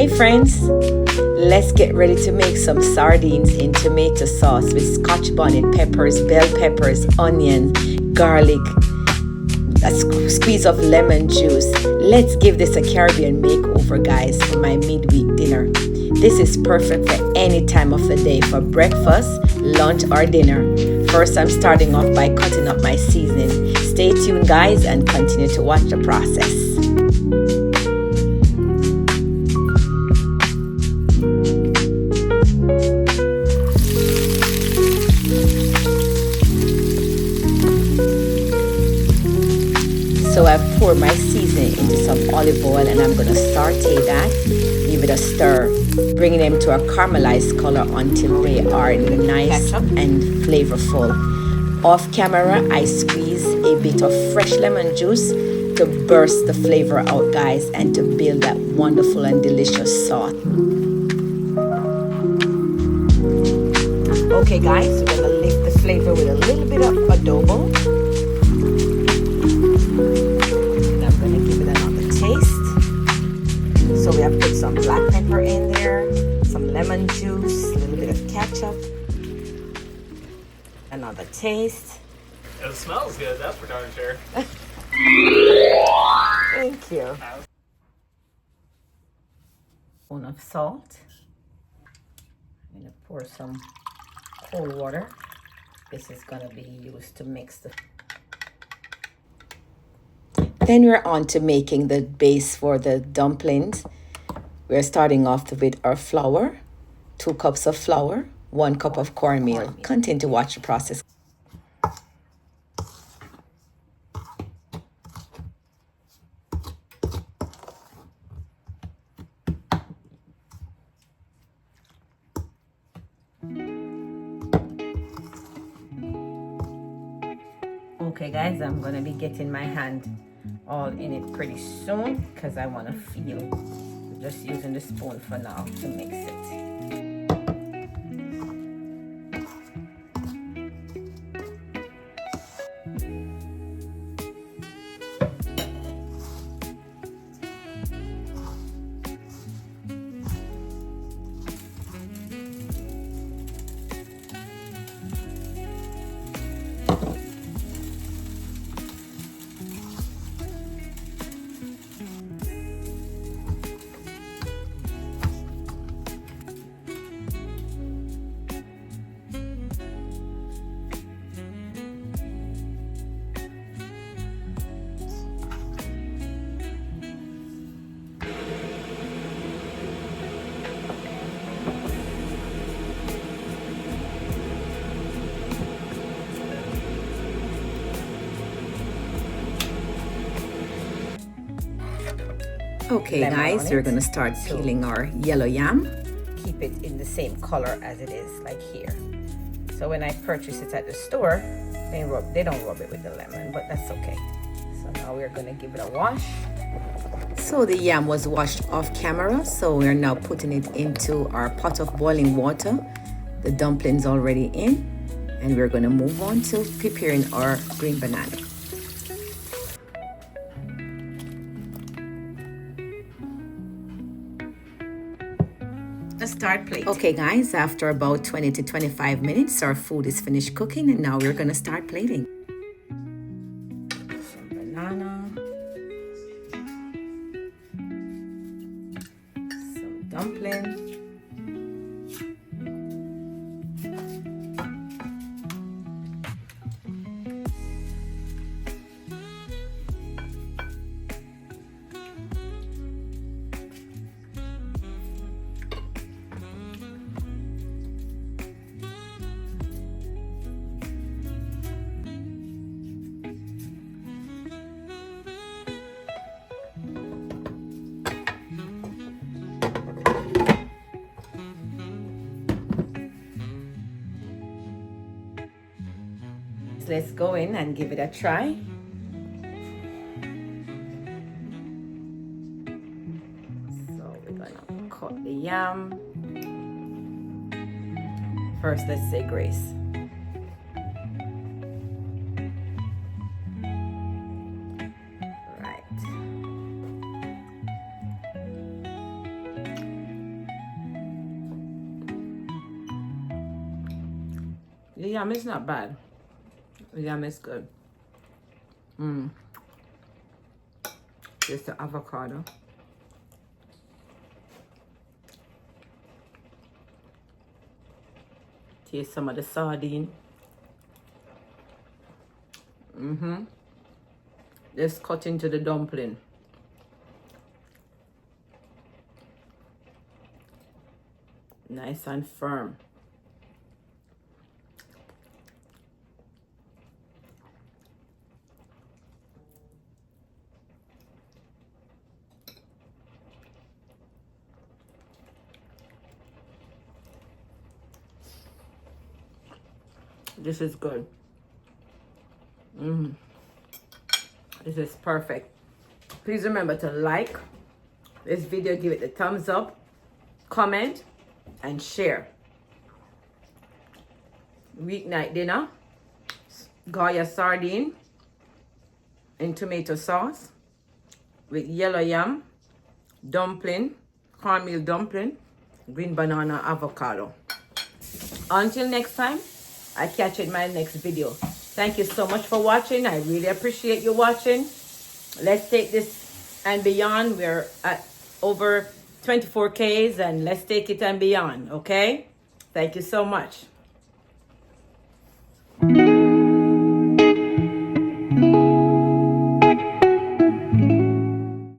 Hey friends, let's get ready to make some sardines in tomato sauce with scotch bonnet, peppers, bell peppers, onion, garlic, a squeeze of lemon juice. Let's give this a Caribbean makeover, guys, for my midweek dinner. This is perfect for any time of the day, for breakfast, lunch, or dinner. First, I'm starting off by cutting up my seasoning. Stay tuned, guys, and continue to watch the process. So I've poured my seasoning into some olive oil and I'm going to saute that, give it a stir, bringing them to a caramelized color until they are nice and flavorful. Off camera, I squeeze a bit of fresh lemon juice to burst the flavor out, guys, and to build that wonderful and delicious sauce. Okay, guys, we're going to lift the flavor with a little bit of adobo. So we have put some black pepper in there, some lemon juice, a little bit of ketchup, another taste. It smells good, that's for darn sure. Thank you. Spoon of salt. I'm going to pour some cold water. This is going to be used to mix the... Then we're on to making the base for the dumplings. We're starting off with our flour, 2 cups of flour, 1 cup of cornmeal. Continue to watch the process. Okay guys, I'm going to be getting my hand all in it pretty soon because I want to feel. Just using the spoon for now to mix it. Okay guys, we're going to start peeling our yellow yam. Keep it in the same color as it is, like here. So when I purchase it at the store, they don't rub it with the lemon, but that's okay. So now we're going to give it a wash. So the yam was washed off camera, so we're now putting it into our pot of boiling water. The dumplings already in, and we're going to move on to preparing our green banana. Start plate. Okay guys, after about 20 to 25 minutes our food is finished cooking, and now we're going to start plating. Some banana, some dumpling, let's go in and give it a try. So we're gonna cut the yam. First, let's say grace. Right. The yam is not bad. The yam is good. Just the avocado. Taste some of the sardine. Just cut into the dumpling. Nice and firm. This is good. This is perfect. Please remember to like this video, give it a thumbs up, comment, and share. Weeknight dinner, Goya sardine in tomato sauce with yellow yam, dumpling, cornmeal dumpling, green banana, avocado. Until next time, I catch you in my next video. Thank you so much for watching. I really appreciate you watching. Let's take this and beyond. We're at over 24Ks and let's take it and beyond, okay? Thank you so much.